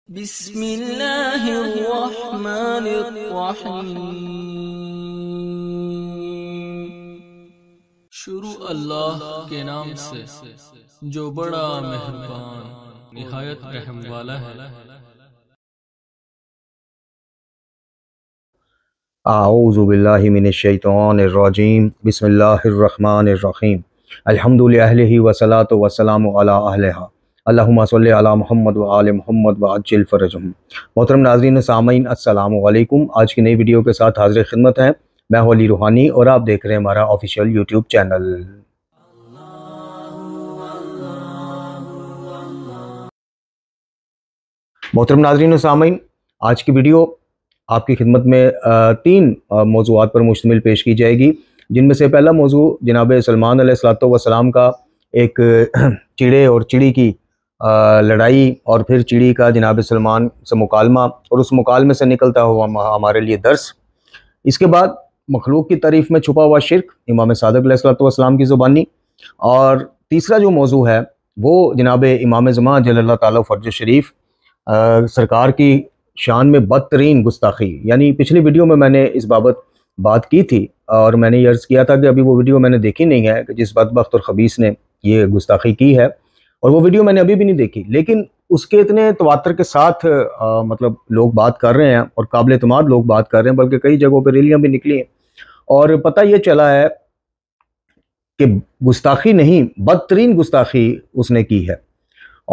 بسم اللہ الرحمن الرحیم۔ شروع اللہ کے نام سے جو بڑا مہربان نہایت رحم والا ہے۔ اعوذ باللہ من الشیطان الرجیم، بسم اللہ الرحمن الرحیم، الحمد للہ والصلاۃ والسلام علی اہلہا، اللہم صلی علی محمد وآل محمد وعجل فرجہم۔ محترم ناظرین و سامعین، السلام علیکم۔ آج کی نئی ویڈیو کے ساتھ حاضر خدمت ہیں، میں ہوں علی روحانی اور آپ دیکھ رہے ہیں ہمارا آفیشیل یوٹیوب چینل۔ محترم ناظرین و سامعین، آج کی ویڈیو آپ کی خدمت میں تین موضوعات پر مشتمل پیش کی جائے گی، جن میں سے پہلا موضوع جناب سلمان علیہ السلام کا ایک چڑے اور چڑی کی لڑائی، اور پھر چڑی کا جناب سلمان سے مکالمہ اور اس مکالمے سے نکلتا ہوا ہمارے لیے درس۔ اس کے بعد مخلوق کی تعریف میں چھپا ہوا شرک، امام صادق علیہ السلام کی زبانی، اور تیسرا جو موضوع ہے وہ جناب امام زمان جل اللہ تعالیٰ فرج شریف سرکار کی شان میں بدترین گستاخی، یعنی پچھلی ویڈیو میں نے اس بابت بات کی تھی اور میں نے یہ عرض کیا تھا کہ ابھی وہ ویڈیو میں نے دیکھی نہیں ہے کہ جس بدبخت اور خبیث نے یہ گستاخی کی ہے، اور وہ ویڈیو میں نے ابھی بھی نہیں دیکھی، لیکن اس کے اتنے تواتر کے ساتھ مطلب لوگ بات کر رہے ہیں اور قابل اعتماد لوگ بات کر رہے ہیں، بلکہ کئی جگہوں پہ ریلیاں بھی نکلی ہیں، اور پتہ یہ چلا ہے کہ گستاخی نہیں، بدترین گستاخی اس نے کی ہے۔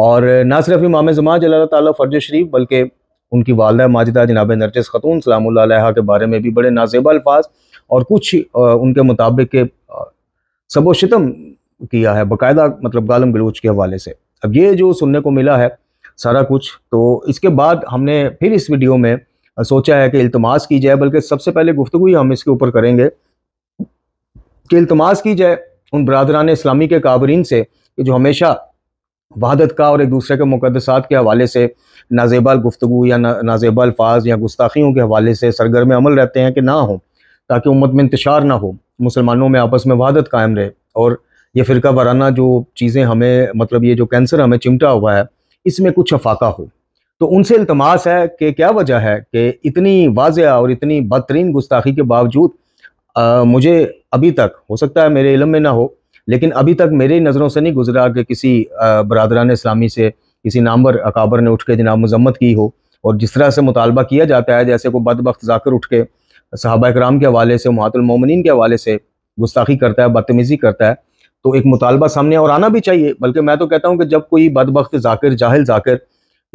اور نہ صرف امام زمان جل اللہ تعالیٰ فرج شریف بلکہ ان کی والدہ ماجدہ جناب نرجس خاتون سلام اللہ علیہا کے بارے میں بھی بڑے نازیبا الفاظ اور کچھ ان کے مطابق کہ سب و شتم کیا ہے، باقاعدہ مطلب گالم گلوچ کے حوالے سے۔ اب یہ جو سننے کو ملا ہے سارا کچھ، تو اس کے بعد ہم نے پھر اس ویڈیو میں سوچا ہے کہ التماس کی جائے، بلکہ سب سے پہلے گفتگو ہی ہم اس کے اوپر کریں گے کہ التماس کی جائے ان برادران اسلامی کے کابرین سے کہ جو ہمیشہ وحدت کا اور ایک دوسرے کے مقدسات کے حوالے سے نازیبا گفتگو یا نازیبا الفاظ یا گستاخیوں کے حوالے سے سرگرم عمل رہتے ہیں کہ نہ ہوں، تاکہ امت میں انتشار نہ ہو، مسلمانوں میں آپس میں وحدت قائم رہے، اور یہ فرقہ وارانہ جو چیزیں ہمیں مطلب یہ جو کینسر ہمیں چمٹا ہوا ہے اس میں کچھ افاقہ ہو۔ تو ان سے التماس ہے کہ کیا وجہ ہے کہ اتنی واضح اور اتنی بدترین گستاخی کے باوجود مجھے ابھی تک، ہو سکتا ہے میرے علم میں نہ ہو، لیکن ابھی تک میری نظروں سے نہیں گزرا کہ کسی برادران اسلامی سے کسی نامور اکابر نے اٹھ کے جناب مذمت کی ہو، اور جس طرح سے مطالبہ کیا جاتا ہے جیسے کوئی بدبخت ذاکر اٹھ کے صحابہ کرام کے حوالے سے، امہات المومنین کے حوالے سے گستاخی کرتا ہے، بدتمیزی کرتا ہے، تو ایک مطالبہ سامنے اور آنا بھی چاہیے۔ بلکہ میں تو کہتا ہوں کہ جب کوئی بدبخت ذاکر، جاہل ذاکر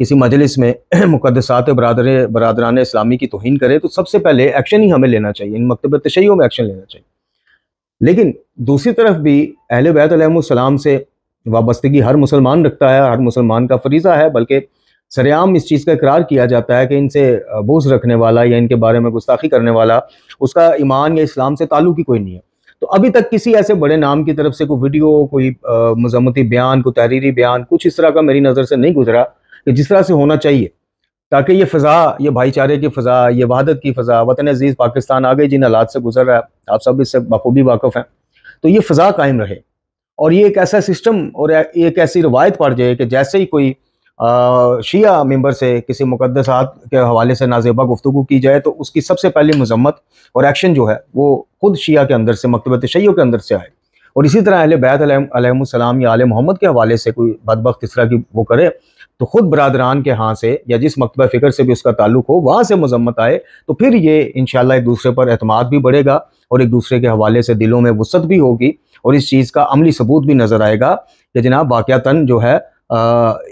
کسی مجلس میں مقدسات برادران اسلامی کی توہین کرے تو سب سے پہلے ایکشن ہی ہمیں لینا چاہیے، ان مکتب تشیع میں ایکشن لینا چاہیے۔ لیکن دوسری طرف بھی اہل بیت علیہم السلام سے وابستگی ہر مسلمان رکھتا ہے، ہر مسلمان کا فریضہ ہے، بلکہ سر عام اس چیز کا اقرار کیا جاتا ہے کہ ان سے بغض رکھنے والا یا ان کے بارے میں گستاخی کرنے والا، اس کا ایمان یا اسلام سے تعلق ہی کوئی نہیں ہے۔ تو ابھی تک کسی ایسے بڑے نام کی طرف سے کوئی ویڈیو، کوئی مذمتی بیان، کوئی تحریری بیان، کچھ اس طرح کا میری نظر سے نہیں گزرا کہ جس طرح سے ہونا چاہیے، تاکہ یہ فضا، یہ بھائی چارے کی فضا، یہ وحدت کی فضا، وطن عزیز پاکستان آگے جن حالات سے گزر رہا ہے آپ سب اس سے بخوبی واقف ہیں، تو یہ فضا قائم رہے، اور یہ ایک ایسا سسٹم اور ایک ایسی روایت پڑ جائے کہ جیسے ہی کوئی شیعہ ممبر سے کسی مقدسات کے حوالے سے نازیبا گفتگو کی جائے تو اس کی سب سے پہلی مذمت اور ایکشن جو ہے وہ خود شیعہ کے اندر سے، مکتبہ تشیع کے اندر سے آئے، اور اسی طرح اہل بیت علیہم السلام یا آل محمد کے حوالے سے کوئی بدبخت اس طرح کی وہ کرے تو خود برادران کے ہاں سے یا جس مکتبہ فکر سے بھی اس کا تعلق ہو وہاں سے مذمت آئے، تو پھر یہ انشاءاللہ ایک دوسرے پر اعتماد بھی بڑھے گا اور ایک دوسرے کے حوالے سے دلوں میں وسعت بھی ہوگی، اور اس چیز کا عملی ثبوت بھی نظر آئے گا کہ جناب واقعتاً جو ہے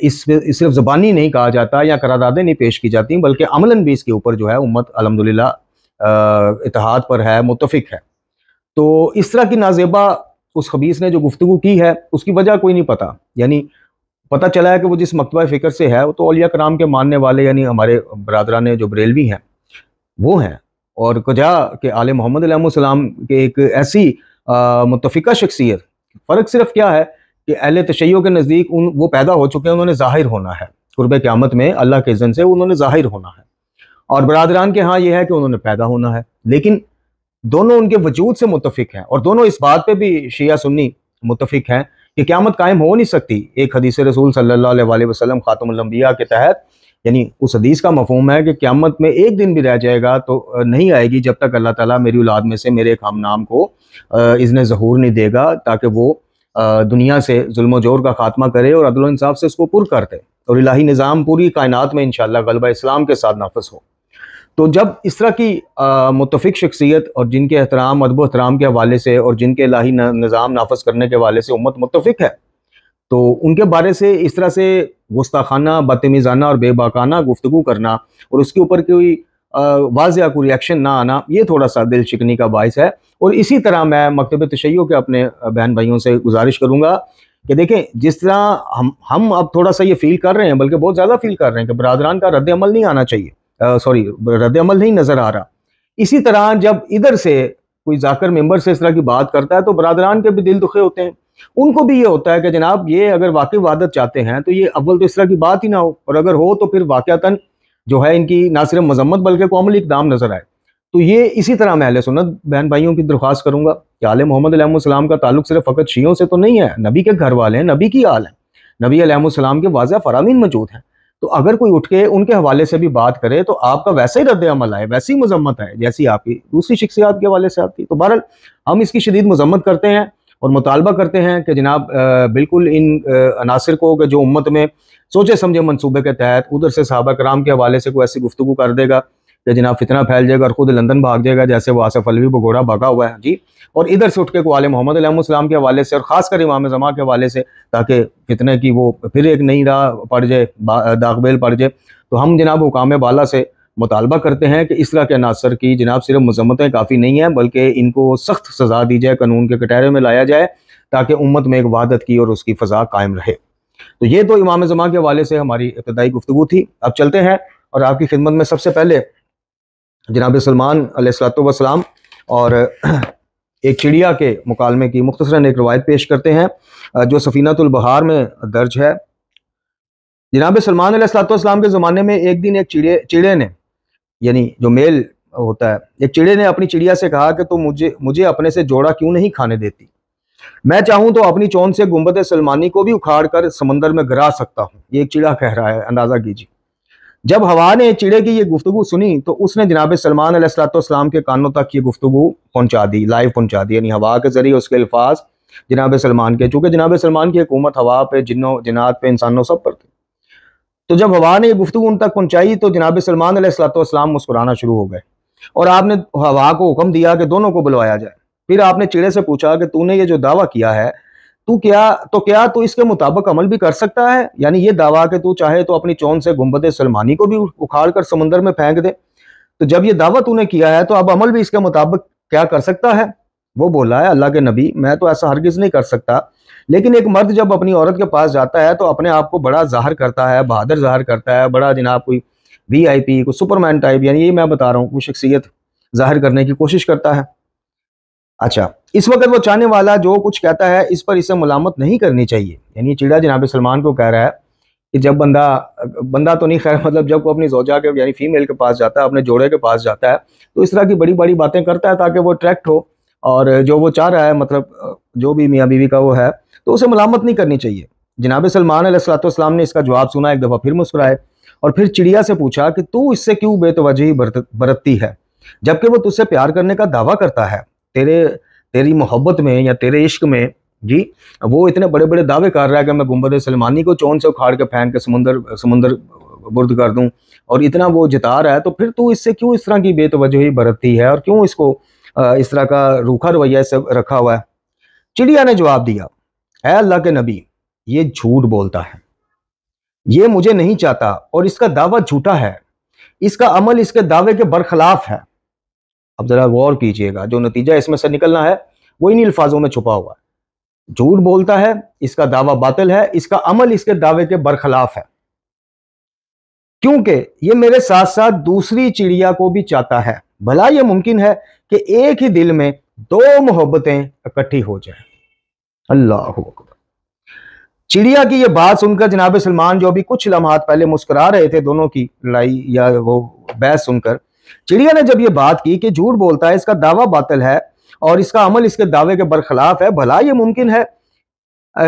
اس صرف زبانی نہیں کہا جاتا یا قراردادیں نہیں پیش کی جاتی، بلکہ عملاً بھی اس کے اوپر جو ہے امت الحمدللہ اتحاد پر ہے، متفق ہے۔ تو اس طرح کی نازیبا اس خبیث نے جو گفتگو کی ہے اس کی وجہ کوئی نہیں پتہ، یعنی پتہ چلا ہے کہ وہ جس مکتبہ فکر سے ہے وہ تو اولیاء کرام کے ماننے والے، یعنی ہمارے برادران جو بریلوی ہیں وہ ہیں، اور کجا کہ آل محمد علیہ السلام کے ایک ایسی متفقہ شخصیت، فرق صرف کیا ہے کہ اہل تشیع کے نزدیک وہ پیدا ہو چکے ہیں، انہوں نے ظاہر ہونا ہے، قرب قیامت میں اللہ کے اذن سے انہوں نے ظاہر ہونا ہے، اور برادران کے ہاں یہ ہے کہ انہوں نے پیدا ہونا ہے، لیکن دونوں ان کے وجود سے متفق ہیں، اور دونوں اس بات پہ بھی شیعہ سنی متفق ہیں کہ قیامت قائم ہو نہیں سکتی ایک حدیث رسول صلی اللہ علیہ وسلم خاتم الانبیاء کے تحت یعنی اس حدیث کا مفہوم ہے کہ قیامت میں ایک دن بھی رہ جائے گا تو نہیں آئے گی جب تک اللہ تعالیٰ میری اولاد میں سے میرے ایک ہم نام کو اذن ظہور نہیں دے گا، تاکہ وہ دنیا سے ظلم و جور کا خاتمہ کرے اور عدل و انصاف سے اس کو پر کرتے اور الہی نظام پوری کائنات میں انشاءاللہ غلبہ اسلام کے ساتھ نافذ ہو۔ تو جب اس طرح کی متفق شخصیت اور جن کے احترام ادب و احترام کے حوالے سے اور جن کے الہی نظام نافذ کرنے کے حوالے سے امت متفق ہے، تو ان کے بارے سے اس طرح سے گستاخانہ، بدتمیزانہ اور بے باکانہ گفتگو کرنا اور اس کے اوپر کوئی واضح کوئی ریاکشن نہ آنا، یہ تھوڑا سا دل شکنی کا باعث ہے۔ اور اسی طرح میں مکتب تشیع کے اپنے بہن بھائیوں سے گزارش کروں گا کہ دیکھیں، جس طرح ہم اب تھوڑا سا یہ فیل کر رہے ہیں، بلکہ بہت زیادہ فیل کر رہے ہیں کہ برادران کا رد عمل نہیں آنا چاہیے، رد عمل نہیں نظر آ رہا، اسی طرح جب ادھر سے کوئی ذاکر ممبر سے اس طرح کی بات کرتا ہے تو برادران کے بھی دل دکھے ہوتے ہیں، ان کو بھی یہ ہوتا ہے کہ جناب یہ اگر واقعی وحدت چاہتے ہیں تو یہ اول تو اس طرح کی بات ہی نہ ہو، اور اگر ہو تو پھر واقعتاً جو ہے ان کی نہ صرف مذمت بلکہ کوئی عملی اقدام نظر آئے۔ تو یہ اسی طرح میں اہل سنت بہن بھائیوں کی درخواست کروں گا کہ آل محمد علیہ السلام کا تعلق صرف فقط شیعوں سے تو نہیں ہے، نبی کے گھر والے ہیں، نبی کی آل ہیں، نبی علیہ السلام کے واضح فرامین موجود ہیں، تو اگر کوئی اٹھ کے ان کے حوالے سے بھی بات کرے تو آپ کا ویسا ہی رد عمل آئے، ویسی ہی مذمت آئے جیسی آپ کی دوسری شخصیات کے حوالے سے آتی۔ تو بہرحال ہم اس کی شدید مذمت کرتے ہیں اور مطالبہ کرتے ہیں کہ جناب بالکل ان عناصر کو کہ جو امت میں سوچے سمجھے منصوبے کے تحت ادھر سے صحابہ کرام کے حوالے سے کوئی ایسی گفتگو کر دے گا کہ جناب فتنہ پھیل جائے گا اور خود لندن بھاگ جائے گا جیسے وہ آصف علوی بگوڑا بھاگا ہوا ہے جی، اور ادھر سے اٹھ کے آل محمد علیہ السلام کے حوالے سے اور خاص کر امام زمان کے حوالے سے تاکہ فتنے کی وہ پھر ایک نئی راہ پڑ جائے، داغ بیل پڑ جائے، تو ہم جناب حکام بالا سے مطالبہ کرتے ہیں کہ اس طرح کے عناصر کی جناب صرف مذمتیں کافی نہیں ہیں، بلکہ ان کو سخت سزا دی جائے، قانون کے کٹہرے میں لایا جائے تاکہ امت میں ایک وحدت کی اور اس کی فضا قائم رہے۔ تو یہ تو امام زمان کے حوالے سے ہماری ابتدائی گفتگو تھی۔ اب چلتے ہیں اور آپ کی خدمت میں سب سے پہلے جناب سلمان علیہ السلام اور ایک چڑیا کے مکالمے کی مختصراً ایک روایت پیش کرتے ہیں جو سفینۃ البحار میں درج ہے۔ جناب سلمان علیہ السلام کے زمانے میں ایک دن ایک چڑے نے، یعنی جو میل ہوتا ہے، ایک چڑے نے اپنی چڑیا سے کہا کہ تو مجھے اپنے سے جوڑا کیوں نہیں کھانے دیتی؟ میں چاہوں تو اپنی چون سے گنبد سلمانی کو بھی اکھاڑ کر سمندر میں گرا سکتا ہوں۔ یہ ایک چڑا کہہ رہا ہے، اندازہ کیجیے۔ جب ہوا نے چڑے کی یہ گفتگو سنی تو اس نے جناب سلمان علیہ السلام کے کانوں تک یہ گفتگو پہنچا دی، لائیو پہنچا دی، یعنی ہوا کے ذریعے اس کے الفاظ جناب سلمان کے، چونکہ جناب سلمان کی حکومت ہوا پہ، جنوں جنات پہ، انسانوں سب پر تھی۔ تو جب ہوا نے یہ گفتگو ان تک پہنچائی تو جناب سلمان علیہ السلام مسکرانا شروع ہو گئے اور آپ نے ہوا کو حکم دیا کہ دونوں کو بلوایا جائے۔ پھر آپ نے چڑے سے پوچھا کہ تو نے یہ جو دعویٰ کیا ہے کیا تو اس کے مطابق عمل بھی کر سکتا ہے؟ یعنی یہ دعویٰ کہ تو چاہے تو اپنی چون سے گنبد سلمانی کو بھی اکھاڑ کر سمندر میں پھینک دے، تو جب یہ دعویٰ تو نے کیا ہے تو اب عمل بھی اس کے مطابق کیا کر سکتا ہے؟ وہ بولا ہے، اللہ کے نبی میں تو ایسا ہرگز نہیں کر سکتا، لیکن ایک مرد جب اپنی عورت کے پاس جاتا ہے تو اپنے آپ کو بڑا ظاہر کرتا ہے، بہادر ظاہر کرتا ہے، بڑا جناب کوئی وی آئی پی، کوئی سپرمین ٹائپ، یعنی یہ میں بتا رہا ہوں کوئی شخصیت ظاہر کرنے کی کوشش کرتا ہے۔ اچھا، اس وقت وہ چاہنے والا جو کچھ کہتا ہے اس پر اسے ملامت نہیں کرنی چاہیے، یعنی چڑا جناب سلمان کو کہہ رہا ہے کہ جب بندہ تو نہیں، خیر مطلب جب وہ اپنی زوجہ کے یعنی فیمیل کے پاس جاتا ہے، اپنے جوڑے کے پاس جاتا ہے تو اس طرح کی بڑی بڑی باتیں کرتا ہے تاکہ وہ اٹریکٹ ہو، اور جو وہ چاہ رہا ہے مطلب جو بھی میاں بیوی کا وہ ہے تو اسے ملامت نہیں کرنی چاہیے۔ جناب سلمان علیہ السلام نے اس کا جواب سنا، ایک دفعہ پھر مسکرائے اور پھر چڑیا سے پوچھا کہ تو اس سے کیوں بے توجہی برتتی ہے جبکہ وہ تجھ سے پیار کرنے کا دعویٰ کرتا ہے؟ تیری محبت میں یا تیرے عشق میں جی وہ اتنے بڑے بڑے دعوے کر رہا ہے کہ میں گنبد سلمانی کو چون سے اکھاڑ کے پھینک کے سمندر برد کر دوں، اور اتنا وہ جتا رہا ہے، تو پھر تو اس سے کیوں اس طرح کی بے توجہی برتتی ہے اور کیوں اس کو اس طرح کا روکھا رویہ سے رکھا ہوا ہے؟ چڑیا نے جواب دیا، اے اللہ کے نبی، یہ جھوٹ بولتا ہے، یہ مجھے نہیں چاہتا اور اس کا دعویٰ جھوٹا ہے، اس کا عمل اس کے دعوے کے برخلاف ہے۔ اب ذرا غور کیجئے گا، جو نتیجہ اس میں سے نکلنا ہے وہ انہی الفاظوں میں چھپا ہوا ہے، جھوٹ بولتا ہے، اس کا دعویٰ باطل ہے، اس کا عمل اس کے دعوے کے برخلاف ہے، کیونکہ یہ میرے ساتھ ساتھ دوسری چڑیا کو بھی چاہتا ہے، بھلا یہ ممکن ہے کہ ایک ہی دل میں دو محبتیں اکٹھی ہو جائیں؟ اللہ اکبر۔ چڑیا کی یہ بات سن کر جناب سلمان جو ابھی کچھ لمحات پہلے مسکرا رہے تھے دونوں کی لڑائی یا وہ بحث سن کر، چڑیا نے جب یہ بات کی کہ جھوٹ بولتا ہے، اس کا دعویٰ باطل ہے اور اس کا عمل اس کے دعوے کے برخلاف ہے، بھلا یہ ممکن ہے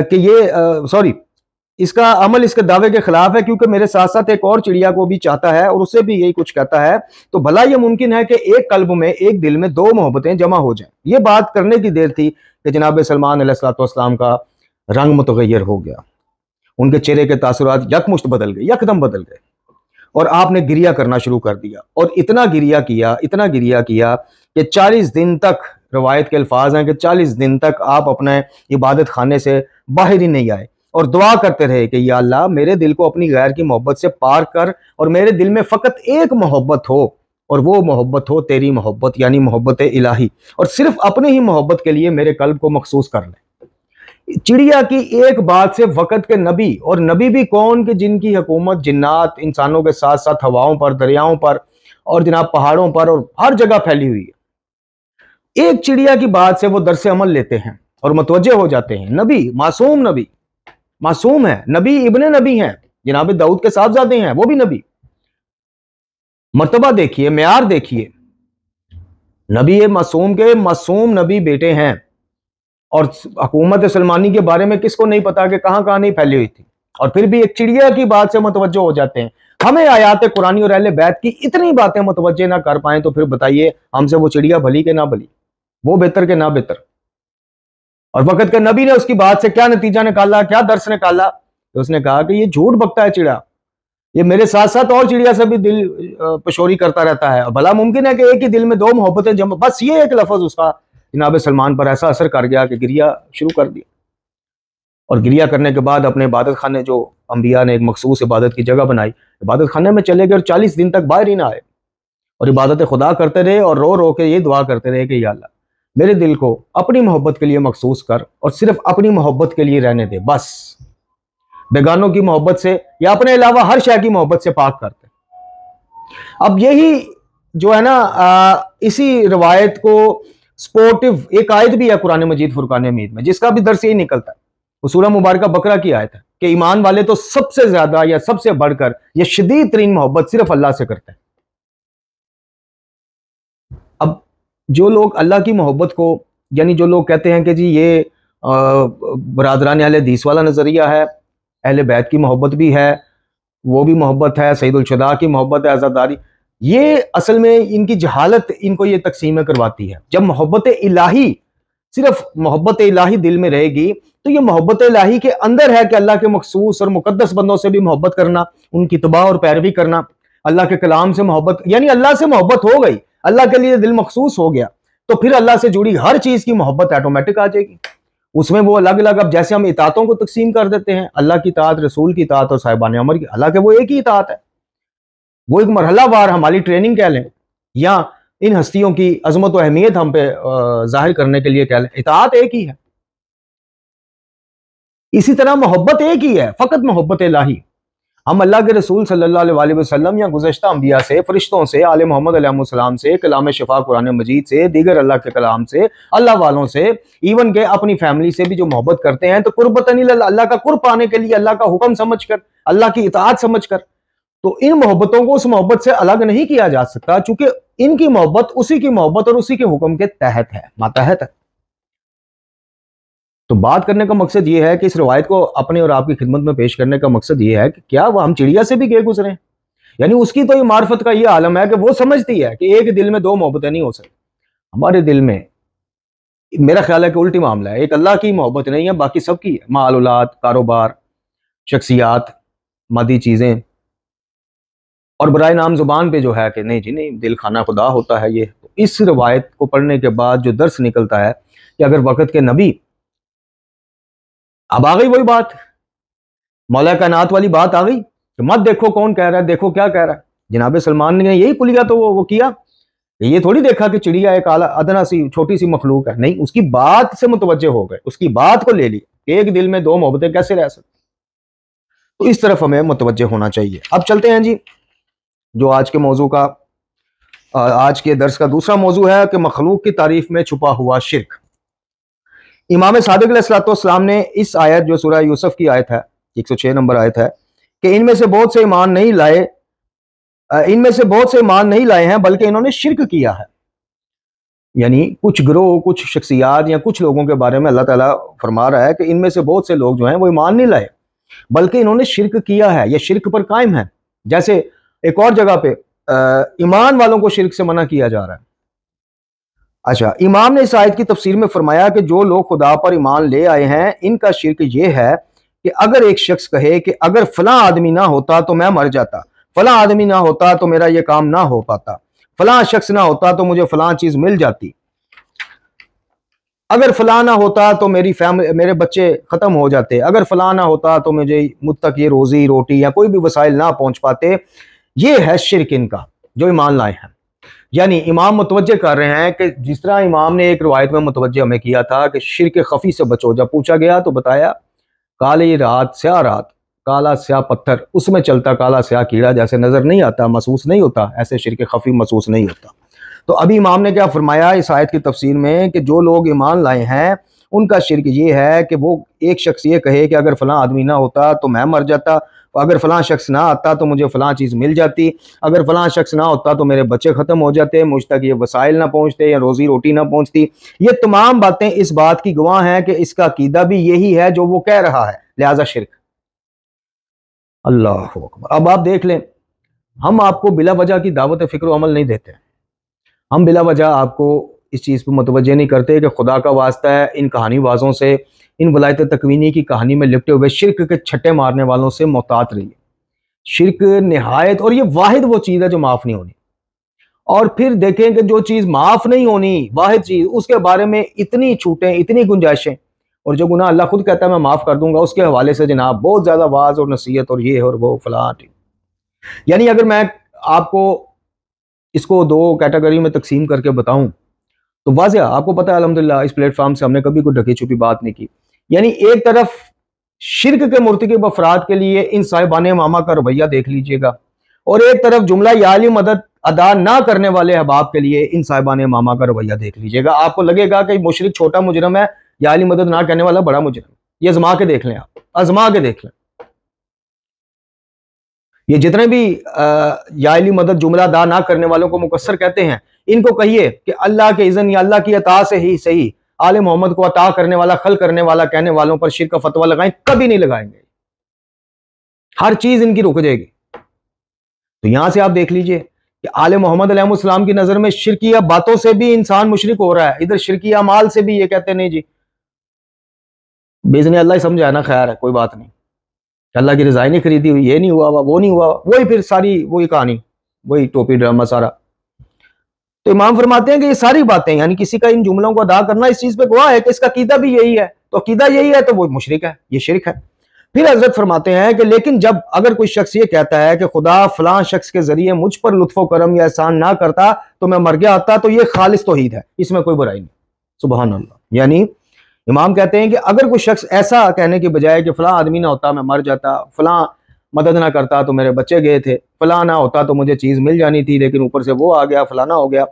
کہ اس کا عمل اس کے دعوے کے خلاف ہے، کیونکہ میرے ساتھ ساتھ ایک اور چڑیا کو بھی چاہتا ہے اور اسے بھی یہی کچھ کہتا ہے، تو بھلا یہ ممکن ہے کہ ایک قلب میں، ایک دل میں دو محبتیں جمع ہو جائیں؟ یہ بات کرنے کی دیر تھی کہ جناب سلمان علیہ السلام کا رنگ متغیر ہو گیا، ان کے چہرے کے تاثرات یکمشت بدل گئے، یکدم بدل گئے، اور آپ نے گریہ کرنا شروع کر دیا، اور اتنا گریہ کیا کہ 40 دن تک، روایت کے الفاظ ہیں کہ 40 دن تک آپ اپنے عبادت خانے سے باہر ہی نہیں آئے، اور دعا کرتے رہے کہ یا اللہ میرے دل کو اپنی غیر کی محبت سے پار کر، اور میرے دل میں فقط ایک محبت ہو، اور وہ محبت ہو تیری محبت، یعنی محبت الہی، اور صرف اپنے ہی محبت کے لیے میرے قلب کو مخصوص کر لے۔ چڑیا کی ایک بات سے وقت کے نبی، اور نبی بھی کون کہ جن کی حکومت جنات انسانوں کے ساتھ ساتھ ہواؤں پر، دریاؤں پر، اور جناب پہاڑوں پر، اور ہر جگہ پھیلی ہوئی ہے، ایک چڑیا کی بات سے وہ درس عمل لیتے ہیں اور متوجہ ہو جاتے ہیں۔ نبی، معصوم ہے، نبی ابن نبی ہیں، جناب داؤد کے صاحبزادے ہیں، وہ بھی نبی۔ مرتبہ دیکھیے، معیار دیکھیے، نبی معصوم کے معصوم نبی بیٹے ہیں، اور حکومت سلمانی کے بارے میں کس کو نہیں پتا کہ کہاں کہاں نہیں پھیلی ہوئی تھی، اور پھر بھی ایک چڑیا کی بات سے متوجہ ہو جاتے ہیں۔ ہمیں آیات قرآنی اور اہل بیت کی اتنی باتیں متوجہ نہ کر پائیں تو پھر بتائیے ہم سے وہ چڑیا بھلی کہ نہ بھلی، وہ بہتر کہ نہ بہتر؟ اور وقت کے نبی نے اس کی بات سے کیا نتیجہ نکالا، کیا درس نکالا؟ اس نے کہا کہ یہ جھوٹ بکتا ہے چڑیا، یہ میرے ساتھ ساتھ اور چڑیا سے بھی دل پشوری کرتا رہتا ہے، بھلا ممکن ہے کہ ایک ہی دل میں دو محبتیں جمع؟ بس یہ ایک لفظ اس کا جناب سلمان پر ایسا اثر کر گیا کہ گریہ شروع کر دیا، اور گریہ کرنے کے بعد اپنے عبادت خانے، جو انبیاء نے ایک مخصوص عبادت کی جگہ بنائی، عبادت خانے میں چلے گئے اور 40 دن تک باہر ہی نہ آئے، اور عبادت خدا کرتے رہے، اور رو رو کے یہ دعا کرتے رہے کہ یا اللہ میرے دل کو اپنی محبت کے لیے مخصوص کر، اور صرف اپنی محبت کے لیے رہنے دے، بس بیگانوں کی محبت سے یا اپنے علاوہ ہر شے کی محبت سے پاک کرتے۔ اب یہی جو ہے نا، اسی روایت کو سپورٹیو ایک آیت بھی ہے قرآن مجید فرقان حمید میں، جس کا بھی درس یہی نکلتا ہے، وہ سورہ مبارکہ بقرہ کی آیت ہے کہ ایمان والے تو سب سے زیادہ یا سب سے بڑھ کر یہ شدید ترین محبت صرف اللہ سے کرتے ہیں۔ اب جو لوگ اللہ کی محبت کو، یعنی جو لوگ کہتے ہیں کہ جی یہ برادران اہل حدیث والا نظریہ ہے، اہل بیت کی محبت بھی ہے، وہ بھی محبت ہے، سید الشہداء کی محبت ہے، عزاداری، یہ اصل میں ان کی جہالت ان کو یہ تقسیمیں کرواتی ہے۔ جب محبت الہی، صرف محبت الہی دل میں رہے گی تو یہ محبت الہی کے اندر ہے کہ اللہ کے مخصوص اور مقدس بندوں سے بھی محبت کرنا، ان کی اتباع اور پیروی کرنا، اللہ کے کلام سے محبت، یعنی اللہ سے محبت ہو گئی، اللہ کے لیے دل مخصوص ہو گیا، تو پھر اللہ سے جڑی ہر چیز کی محبت آٹومیٹک آ جائے گی۔ اس میں وہ الگ الگ، اب جیسے ہم اطاعتوں کو تقسیم کر دیتے ہیں، اللہ کی اطاعت، رسول کی اطاعت اور صاحبان امر کی، حالانکہ وہ ایک ہی اطاعت ہے، وہ ایک مرحلہ وار ہماری ٹریننگ کہہ لیں، یا ان ہستیوں کی عظمت و اہمیت ہم پہ ظاہر کرنے کے لیے کہہ لیں، اطاعت ایک ہی ہے۔ اسی طرح محبت ایک ہی ہے، فقط محبت الہی۔ ہم اللہ کے رسول صلی اللہ علیہ وسلم یا گزشتہ انبیاء سے، فرشتوں سے، آل محمد علیہ السلام سے، کلام شفا قرآن مجید سے، دیگر اللہ کے کلام سے، اللہ والوں سے، ایون کہ اپنی فیملی سے بھی جو محبت کرتے ہیں تو قربتاً اللہ کا قرب پانے کے لیے، اللہ کا حکم سمجھ کر، اللہ کی اطاعت سمجھ کر، تو ان محبتوں کو اس محبت سے الگ نہیں کیا جا سکتا، چونکہ ان کی محبت اسی کی محبت اور اسی کے حکم کے تحت ہے، ماتحت ہے۔ تو بات کرنے کا مقصد یہ ہے کہ اس روایت کو اپنے اور آپ کی خدمت میں پیش کرنے کا مقصد یہ ہے کہ کیا وہ ہم چڑیا سے بھی گئے گزرے ہیں؟ یعنی اس کی تو یہ معرفت کا یہ عالم ہے کہ وہ سمجھتی ہے کہ ایک دل میں دو محبتیں نہیں ہو سکتی۔ ہمارے دل میں میرا خیال ہے کہ الٹی معاملہ ہے، ایک اللہ کی محبت نہیں ہے، باقی سب کی ہے، مال اولاد، کاروبار، شخصیات، مادی چیزیں، اور برائے نام زبان پہ جو ہے کہ نہیں جی نہیں، دل خانہ خدا ہوتا ہے۔ یہ اس روایت کو پڑھنے کے بعد جو درس نکلتا ہے کہ اگر وقت کے نبی، اب آ گئی وہی بات، مولا کائنات والی بات آ گئی کہ مت دیکھو کون کہہ رہا ہے، دیکھو کیا کہہ رہا ہے۔ جناب سلمان نے یہی کلیا تو وہ کیا، یہ تھوڑی دیکھا کہ چڑیا ایک ادنا سی چھوٹی سی مخلوق ہے، نہیں، اس کی بات سے متوجہ ہو گئے، اس کی بات کو لے لی کہ ایک دل میں دو محبتیں کیسے رہ سکتی۔ تو اس طرف ہمیں متوجہ ہونا چاہیے۔ اب چلتے ہیں جی، جو آج کے موضوع کا، آج کے درس کا دوسرا موضوع ہے کہ مخلوق کی تعریف میں چھپا ہوا شرک۔ امام صادق علیہ السلام نے اس آیت، جو سورہ یوسف کی آیت ہے، 106 نمبر آیت ہے، کہ ان میں سے بہت سے ایمان نہیں لائے ہیں بلکہ انہوں نے شرک کیا ہے، یعنی کچھ گروہ، کچھ شخصیات یا کچھ لوگوں کے بارے میں اللہ تعالیٰ فرما رہا ہے کہ ان میں سے بہت سے لوگ جو ہیں وہ ایمان نہیں لائے، بلکہ انہوں نے شرک کیا ہے، یہ شرک پر قائم ہے۔ جیسے ایک اور جگہ پہ ایمان والوں کو شرک سے منع کیا جا رہا ہے۔ اچھا، امام نے اس آیت کی تفسیر میں فرمایا کہ جو لوگ خدا پر ایمان لے آئے ہیں ان کا شرک یہ ہے کہ اگر ایک شخص کہے کہ اگر فلاں آدمی نہ ہوتا تو میں مر جاتا، فلاں آدمی نہ ہوتا تو میرا یہ کام نہ ہو پاتا، فلاں شخص نہ ہوتا تو مجھے فلاں چیز مل جاتی، اگر فلاں نہ ہوتا تو میرے بچے ختم ہو جاتے، اگر فلاں نہ ہوتا تو مجھ تک یہ روزی روٹی یا کوئی بھی وسائل نہ پہنچ پاتے۔ یہ ہے شرک ان کا جو ایمان لائے ہیں۔ یعنی امام متوجہ کر رہے ہیں کہ جس طرح امام نے ایک روایت میں متوجہ ہمیں کیا تھا کہ شرک خفی سے بچو، جب پوچھا گیا تو بتایا کالی رات، سیاہ رات، کالا سیاہ پتھر، اس میں چلتا کالا سیاہ کیڑا، جیسے نظر نہیں آتا، محسوس نہیں ہوتا، ایسے شرک خفی محسوس نہیں ہوتا۔ تو ابھی امام نے کیا فرمایا اس آیت کی تفسیر میں کہ جو لوگ ایمان لائے ہیں ان کا شرک یہ ہے کہ وہ ایک شخص یہ کہے کہ اگر فلاں آدمی نہ ہوتا تو میں مر جاتا، اگر فلاں شخص نہ آتا تو مجھے فلاں چیز مل جاتی، اگر فلاں شخص نہ ہوتا تو میرے بچے ختم ہو جاتے، مجھ تک یہ وسائل نہ پہنچتے یا روزی روٹی نہ پہنچتی۔ یہ تمام باتیں اس بات کی گواہ ہیں کہ اس کا عقیدہ بھی یہی ہے جو وہ کہہ رہا ہے، لہذا شرک۔ اللہ اکبر۔ اب آپ دیکھ لیں، ہم آپ کو بلا وجہ کی دعوت فکر و عمل نہیں دیتے، ہم بلا وجہ آپ کو اس چیز پہ متوجہ نہیں کرتے کہ خدا کا واسطہ ہے ان کہانی بازوں سے، ان ولایت تکوینی کی کہانی میں لپٹے ہوئے شرک کے چھٹے مارنے والوں سے محتاط رہیے۔ شرک نہایت، اور یہ واحد وہ چیز ہے جو معاف نہیں ہونی۔ اور پھر دیکھیں کہ جو چیز معاف نہیں ہونی، واحد چیز، اس کے بارے میں اتنی چھوٹیں، اتنی گنجائشیں، اور جو گناہ اللہ خود کہتا ہے میں معاف کر دوں گا، اس کے حوالے سے جناب بہت زیادہ واعظ اور نصیحت اور یہ اور وہ فلاں۔ یعنی اگر میں آپ کو اس کو دو کیٹیگری میں تقسیم کر کے بتاؤں تو واضح آپ کو پتہ ہے الحمدللہ اس پلیٹ فارم سے ہم نے کبھی کوئی ڈھکی چھپی بات نہیں کی۔ یعنی ایک طرف شرک کے مرتکب افراد کے لیے ان صاحبان امامہ کا رویہ دیکھ لیجئے گا، اور ایک طرف جملہ یا علی مدد ادا نہ کرنے والے احباب کے لیے ان صاحبان امامہ کا رویہ دیکھ لیجئے گا۔ آپ کو لگے گا کہ مشرک چھوٹا مجرم ہے، یا علی مدد نہ کہنے والا بڑا مجرم۔ یہ آزما کے دیکھ لیں، آپ آزما کے دیکھ لیں۔ یہ جتنے بھی یا علی مدد جملہ ادا نہ کرنے والوں کو مقصر کہتے ہیں، ان کو کہیے کہ اللہ کے اذن یا اللہ کی عطا سے ہی صحیح آل محمد کو عطا کرنے والا، خلق کرنے والا کہنے والوں پر شرک کا فتویٰ لگائیں، کبھی نہیں لگائیں گے، ہر چیز ان کی رک جائے گی۔ تو یہاں سے آپ دیکھ لیجئے کہ آل محمد علیہ السلام کی نظر میں شرکیہ باتوں سے بھی انسان مشرک ہو رہا ہے، ادھر شرکیہ اعمال سے بھی یہ کہتے نہیں جی بیزن اللہ ہی سمجھا نا، خیر ہے کوئی بات نہیں، اللہ کی رضا نہیں خریدی ہوئی، یہ نہیں ہوا، وہ نہیں ہوا، وہی پھر ساری وہی کہانی، وہی ٹوپی ڈرامہ سارا۔ تو امام فرماتے ہیں کہ یہ ساری باتیں، یعنی کسی کا ان جملوں کو ادا کرنا اس چیز پہ گواہ ہے کہ اس کا عقیدہ بھی یہی ہے، تو عقیدہ یہی ہے تو وہ مشرک ہے، یہ شرک ہے۔ پھر حضرت فرماتے ہیں کہ لیکن جب اگر کوئی شخص یہ کہتا ہے کہ خدا فلاں شخص کے ذریعے مجھ پر لطف و کرم یا احسان نہ کرتا تو میں مر گیا ہوتا، تو یہ خالص توحید ہے، اس میں کوئی برائی نہیں، سبحان اللہ۔ یعنی امام کہتے ہیں کہ اگر کوئی شخص ایسا کہنے کے بجائے کہ فلاں آدمی نہ ہوتا میں مر جاتا، فلاں مدد نہ کرتا تو میرے بچے گئے تھے، فلاں نہ ہوتا تو مجھے چیز مل جانی تھی لیکن اوپر سے وہ آ گیا، فلانا ہو گیا،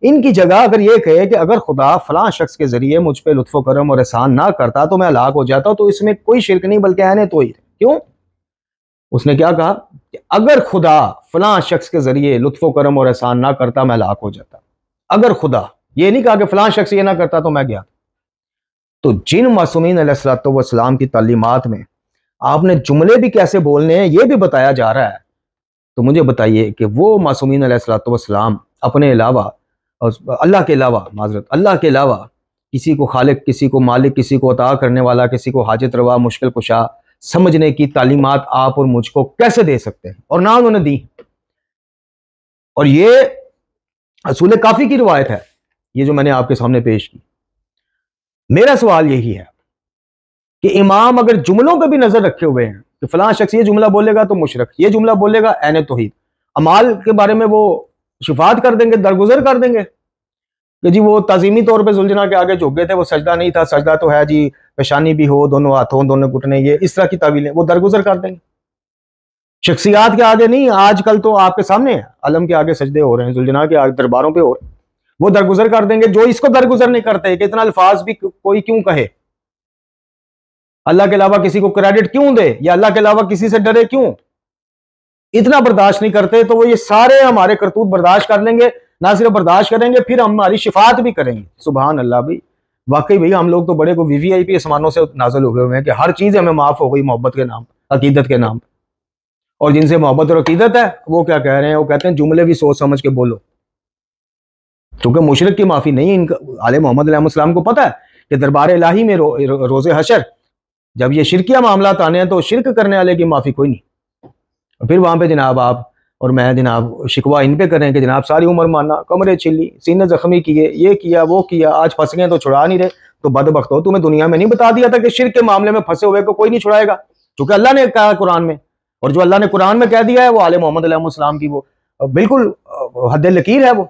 ان کی جگہ اگر یہ کہے کہ اگر خدا فلاں شخص کے ذریعے مجھ پہ لطف و کرم اور احسان نہ کرتا تو میں ہلاک ہو جاتا، تو اس میں کوئی شرک نہیں بلکہ عین توحید ہے۔ کیوں؟ اس نے کیا کہا کہ اگر خدا فلاں شخص کے ذریعے لطف و کرم اور احسان نہ کرتا میں ہلاک ہو جاتا، اگر خدا، یہ نہیں کہا کہ فلاں شخص یہ نہ کرتا تو میں گیا۔ تو جن معصومین علیہ السلام کی تعلیمات میں آپ نے جملے بھی کیسے بولنے ہیں یہ بھی بتایا جا رہا ہے، تو مجھے بتائیے کہ وہ معصومین علیہ السلام اپنے علاوہ، اللہ کے علاوہ، معذرت، اللہ کے علاوہ کسی کو خالق، کسی کو مالک، کسی کو عطا کرنے والا، کسی کو حاجت روا، مشکل کشا سمجھنے کی تعلیمات آپ اور مجھ کو کیسے دے سکتے ہیں؟ اور نہ انہوں نے دی۔ اور یہ اصول کافی کی روایت ہے، یہ جو میں نے آپ کے سامنے پیش کی۔ میرا سوال یہی ہے کہ امام اگر جملوں پہ بھی نظر رکھے ہوئے ہیں کہ فلاں شخص یہ جملہ بولے گا تو مشرک، یہ جملہ بولے گا عین توحید، اعمال کے بارے میں وہ شفاعت کر دیں گے، درگزر کر دیں گے کہ جی وہ تعظیمی طور پہ زلجنا کے آگے جھک گئے تھے، وہ سجدہ نہیں تھا، سجدہ تو ہے جی پیشانی بھی ہو، دونوں ہاتھوں، دونوں گھٹنے، یہ اس طرح کی تعویلیں وہ درگزر کر دیں گے۔ شخصیات کے آگے نہیں، آج کل تو آپ کے سامنے ہے، علم کے آگے سجدے ہو رہے ہیں، زلجنا کے آگے درباروں پہ ہو رہے ہیں، وہ درگزر کر دیں گے۔ جو اس کو درگزر نہیں کرتے کہ اتنا الفاظ بھی کوئی کیوں کہے، اللہ کے علاوہ کسی کو کریڈٹ کیوں دے، یا اللہ کے علاوہ کسی سے ڈرے کیوں، اتنا برداشت نہیں کرتے، تو وہ یہ سارے ہمارے کرتوت برداشت کر لیں گے، نہ صرف برداشت کریں گے، پھر ہماری شفاعت بھی کریں گے۔ سبحان اللہ بھائی، واقعی بھائی ہم لوگ تو بڑے کو وی وی آئی پی آسمانوں سے نازل ہوئے ہوئے ہیں کہ ہر چیز ہمیں معاف ہو گئی محبت کے نام پر۔ عقیدت کے نام پہ. اور جن سے محبت اور عقیدت ہے وہ کیا کہہ رہے ہیں؟ وہ کہتے ہیں جملے بھی سوچ سمجھ کے بولو. چونکہ مشرک کی معافی نہیں ہے. ان کا آل محمد علیہ السلام کو پتہ ہے کہ دربار الہی میں روز حشر جب یہ شرکیہ معاملات آنے ہیں تو شرک کرنے والے کی معافی کوئی نہیں. پھر وہاں پہ جناب آپ اور میں جناب شکوہ ان پہ کریں کہ جناب ساری عمر مانا، کمرے چھلی، سینے زخمی کیے، یہ کیا وہ کیا، آج پھنس گئے تو چھڑا نہیں رہے. تو بدبخت ہو، تمہیں دنیا میں نہیں بتا دیا تھا کہ شرک کے معاملے میں پھنسے ہوئے کو کوئی نہیں چھڑائے گا؟ چونکہ اللہ نے کہا قرآن میں، اور جو اللہ نے قرآن میں کہہ دیا ہے وہ آل محمد علیہ السلام کی وہ بالکل حد لکیر ہے. وہ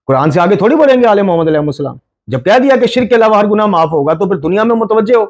قرآن سے آگے تھوڑی بڑھیں گے آل محمد علیہ السلام. جب کہہ دیا کہ شرک کے علاوہ ہر گناہ معاف ہوگا تو پھر دنیا میں متوجہ ہو.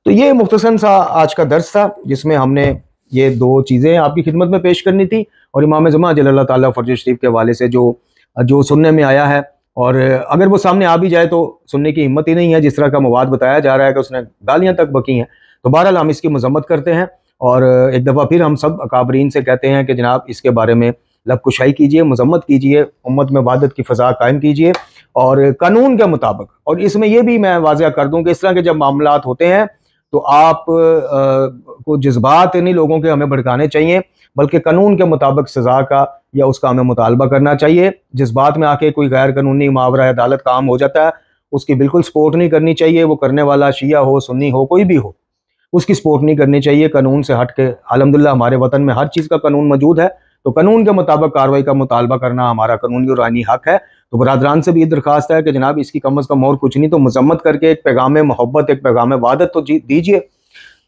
تو یہ مختصر سا آج کا درس تھا جس میں ہم نے یہ دو چیزیں آپ کی خدمت میں پیش کرنی تھی. اور امام زمان جل اللہ تعالیٰ فرج شریف کے حوالے سے جو سننے میں آیا ہے، اور اگر وہ سامنے آ بھی جائے تو سننے کی ہمت ہی نہیں ہے. جس طرح کا مواد بتایا جا رہا ہے کہ اس نے گالیاں تک بکی ہیں. تو بہرحال ہم اس کی مذمت کرتے ہیں، اور ایک دفعہ پھر ہم سب اکابرین سے کہتے ہیں کہ جناب اس کے بارے میں لب کشائی کیجئے، مذمت کیجئے، امت میں وحدت کی فضا قائم کیجئے اور قانون کے مطابق. اور اس میں یہ بھی میں واضح کر دوں کہ اس طرح کے جب معاملات ہوتے ہیں تو آپ کو جذبات نہیں لوگوں کے ہمیں بھڑکانے چاہیے، بلکہ قانون کے مطابق سزا کا یا اس کا ہمیں مطالبہ کرنا چاہیے. جذبات میں آ کے کوئی غیر قانونی ماورا عدالت کام ہو جاتا ہے، اس کی بالکل سپورٹ نہیں کرنی چاہیے. وہ کرنے والا شیعہ ہو، سنی ہو، کوئی بھی ہو، اس کی سپورٹ نہیں کرنی چاہیے. قانون سے ہٹ کے الحمدللہ ہمارے وطن میں ہر چیز کا قانون موجود ہے، تو قانون کے مطابق کارروائی کا مطالبہ کرنا ہمارا قانونی اور آئینی حق ہے. تو برادران سے بھی یہ درخواست ہے کہ جناب اس کی کم از کم اور کچھ نہیں تو مذمت کر کے ایک پیغام محبت، ایک پیغام وحدت تو دیجیے.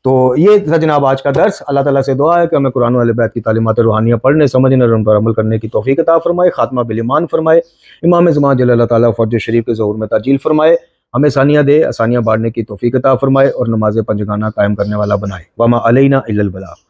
تو یہ تھا جناب آج کا درس. اللہ تعالیٰ سے دعا ہے کہ ہمیں قرآن و اہل بیت کی تعلیمات روحانیہ پڑھنے، سمجھنے اور ان پر عمل کرنے کی توفیق عطا فرمائے، خاتمہ بالایمان فرمائے، امام زمان جل اللہ تعالیٰ فرج شریف کے ظہور میں تعجیل فرمائے، ہمیں ثانیہ دے، آسانیاں بانٹنے کی توفیق عطا فرمائے اور نماز پنجگانہ قائم کرنے والا بنائے. وما علینا الا البلاغ.